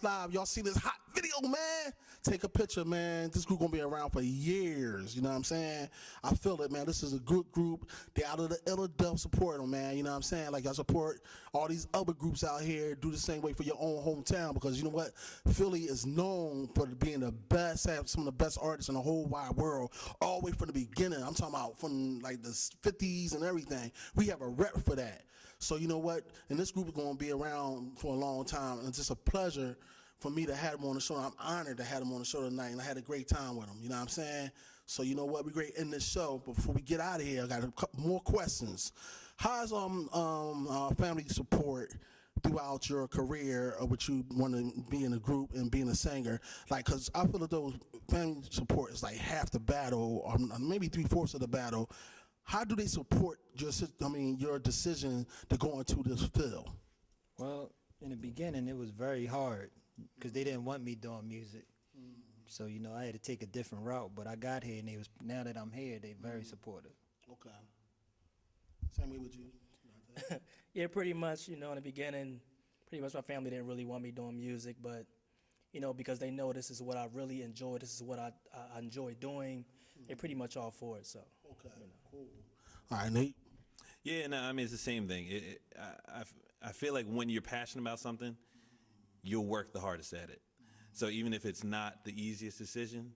Vibes Live. Y'all see this hot video, man? Take a picture, man. This group gonna be around for years. You know what I'm saying? I feel it, man. This is a good group. They out of the Philadelphia, support them, man. You know what I'm saying? Like, y'all support all these other groups out here. Do the same way for your own hometown, because you know what? Philly is known for being the best, have some of the best artists in the whole wide world, all the way from the beginning. I'm talking about from like the 50s and everything. We have a rep for that. So you know what? And this group is going to be around for a long time. And it's just a pleasure for me to have them on the show. I'm honored to have them on the show tonight, and I had a great time with them. You know what I'm saying? So you know what? We're great in this show. But before we get out of here, I got a couple more questions. How's family support throughout your career, or what you want to be in a group and being a singer? Like, because I feel that those family support is like half the battle, or maybe 3/4 of the battle. How do they support your decision to go into this field? Well, in the beginning, it was very hard because they didn't want me doing music. So, you know, I had to take a different route. But I got here, and now that I'm here, they're very supportive. Okay. Same way with you. Yeah, pretty much. You know, in the beginning, pretty much my family didn't really want me doing music, but you know, because they know this is what I really enjoy, this is what I enjoy doing, they're pretty much all for it. So. Okay. You know. Cool. All right, Nate. Yeah, no, I mean it's the same thing. I feel like when you're passionate about something, you'll work the hardest at it. So even if it's not the easiest decision,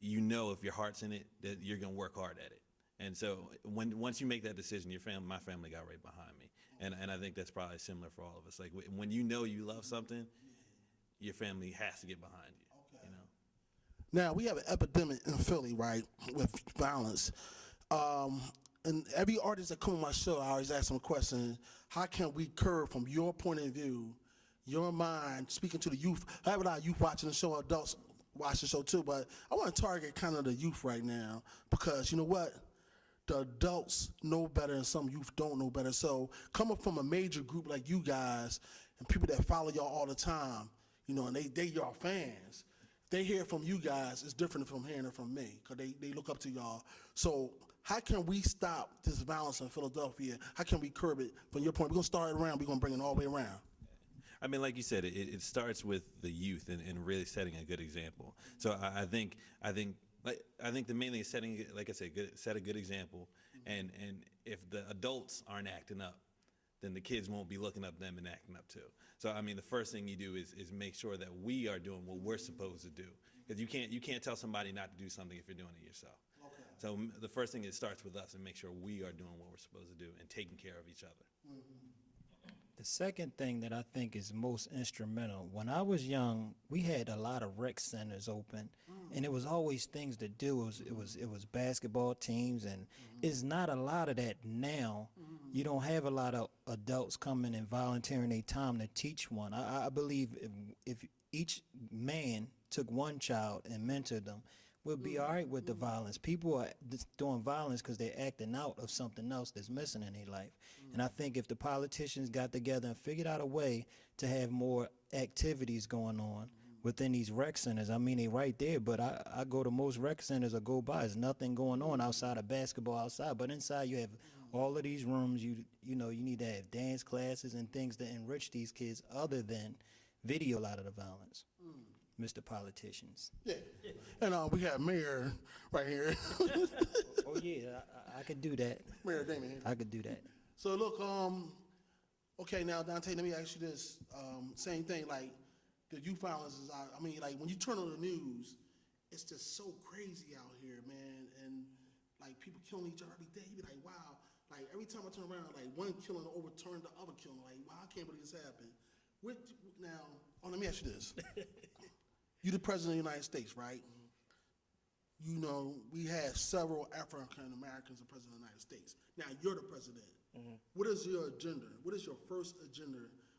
you know if your heart's in it that you're gonna work hard at it. And so once you make that decision, my family got right behind me, and I think that's probably similar for all of us. Like when you know you love something, your family has to get behind you. Okay. You know. Now we have an epidemic in Philly, right, with violence. And every artist that come on my show, I always ask them a question: how can we curb, from your point of view, your mind, speaking to the youth? I have a lot of youth watching the show, adults watch the show too, but I want to target kind of the youth right now, because you know what? The adults know better and some youth don't know better. So coming from a major group like you guys and people that follow y'all all the time, you know, and they y'all fans, they hear from you guys, it's different from hearing it from me, because they look up to y'all. So how can we stop this violence in Philadelphia? How can we curb it? From your point, we're going to start it around, we're going to bring it all the way around. I mean, like you said, it starts with the youth and really setting a good example. So I think the main thing is setting, like I said, set a good example. And if the adults aren't acting up, then the kids won't be looking up them and acting up too. So I mean, the first thing you do is make sure that we are doing what we're supposed to do, because you can't tell somebody not to do something if you're doing it yourself. Okay. So the first thing, it starts with us, and make sure we are doing what we're supposed to do and taking care of each other. Mm-hmm. The second thing that I think is most instrumental, when I was young, we had a lot of rec centers open, and it was always things to do. It was basketball teams, and it's not a lot of that now. You don't have a lot of adults coming and volunteering their time to teach one. I believe if each man took one child and mentored them, we'll be all right with the violence. People are doing violence because they're acting out of something else that's missing in their life. And I think if the politicians got together and figured out a way to have more activities going on within these rec centers, I mean, they right there, but I go to most rec centers or go by, there's nothing going on outside of basketball outside, but inside you have all of these rooms. You know, you need to have dance classes and things to enrich these kids other than video a lot of the violence. Mr. Politicians. Yeah. And we have Mayor right here. Oh yeah, I could do that. Mayor Damon. I could do that. So look, okay, now Dante, let me ask you this. Same thing, like the youth violence is, I mean, like when you turn on the news, it's just so crazy out here, man. And like people killing each other every day. You be like, wow. Like every time I turn around, like one killing overturned the other killing. Like, wow, I can't believe this happened. Now, let me ask you this. You the president of the United States, right? You know, we had several African Americans as president of the United States. Now you're the president. Mm-hmm. What is your agenda? What is your first agenda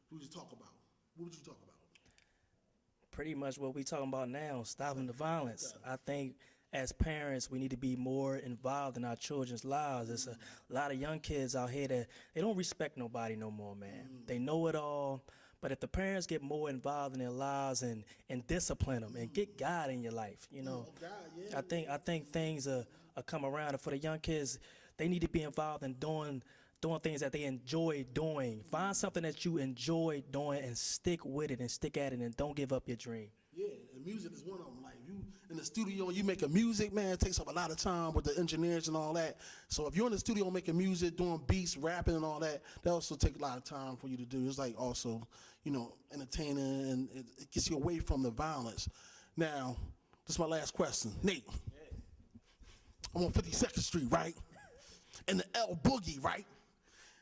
we would talk about? What would you talk about? Pretty much what we talking about now, stopping the violence. Okay. I think as parents, we need to be more involved in our children's lives. There's a lot of young kids out here that they don't respect nobody no more, man. They know it all. But if the parents get more involved in their lives and discipline them and get God in your life, you know, I think things are come around. And for the young kids, they need to be involved in doing doing things that they enjoy doing. Find something that you enjoy doing and stick with it and stick at it and don't give up your dream. Yeah, and music is one of them. Like you in the studio, you making music, man, it takes up a lot of time with the engineers and all that. So if you're in the studio making music, doing beats, rapping and all that, that also take a lot of time for you to do. It's like also, you know, entertaining, and it gets you away from the violence. Now, this is my last question. Nate, I'm on 52nd Street, right? In the L Boogie, right?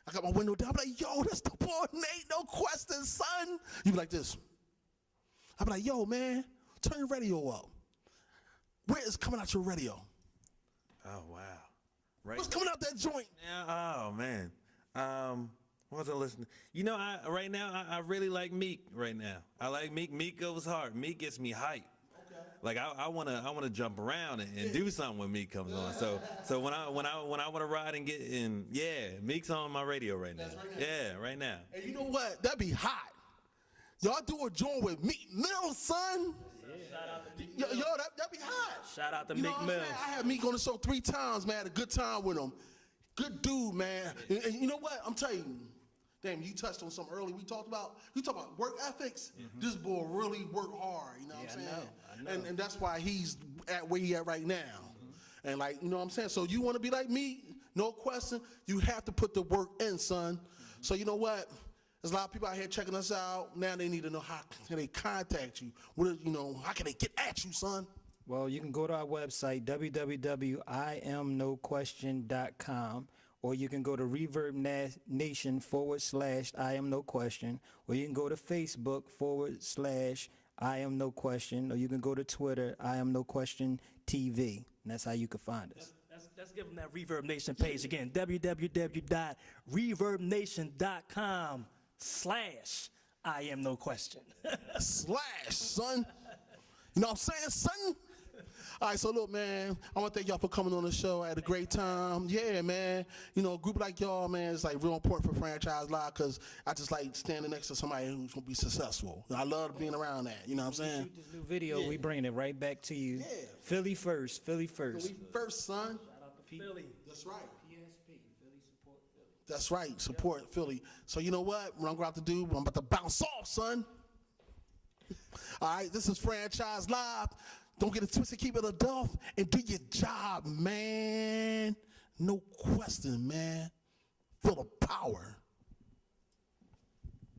I got my window down. I'm like, yo, that's the boy Nate, no question, son. You be like this. I'm like, yo, man, turn your radio up. Where is coming out your radio? Oh wow! Right. What's coming out that joint? now, oh man. What was I listening? You know, right now I really like Meek. Right now, I like Meek. Meek goes hard. Meek gets me hype. Like I wanna jump around and do something when Meek comes on. So when I wanna ride and get in, yeah, Meek's on my radio right now. Yeah, right now. And you know what? That'd be hot. Y'all do a joint with Meek Mill, son. Yo, that'd be hot. Shout out to You know Meek what I'm Mill. saying? I had Meek on the show 3 times, man. Had a good time with him. Good dude, man. And you know what? I'm telling you, damn, you touched on something early. We talked about work ethics. This boy really worked hard. You know what I'm saying? I know. And that's why he's at where he at right now. And like, you know what I'm saying? So you want to be like me? No question. You have to put the work in, son. So you know what? There's a lot of people out here checking us out. Now they need to know how can they contact you. How can they get at you, son? Well, you can go to our website, www.iamnoquestion.com, or you can go to ReverbNation/IamNoQuestion, or you can go to Facebook /IamNoQuestion, or you can go to Twitter, IamNoQuestionTV, and that's how you can find us. Let's give them that Reverb Nation page again. www.reverbnation.com/IamNoQuestion. / son. You know what I'm saying, son? All right, so look, man, I want to thank y'all for coming on the show. I had a great time. Yeah, man. You know, a group like y'all, man, is like real important for Franchise Live because I just like standing next to somebody who's going to be successful. I love being around that. You know what I'm saying? Shoot this new video, we bringing it right back to you. Yeah. Philly first, Philly first. We first, son. Philly. That's right. PSP, Philly support Philly. That's right. Support Philly. So you know what? What I'm going to have to do, I'm about to bounce off, son. All right, this is Franchise Live. Don't get it twisted, keep it adult, and do your job, man. No question, man. Feel the power.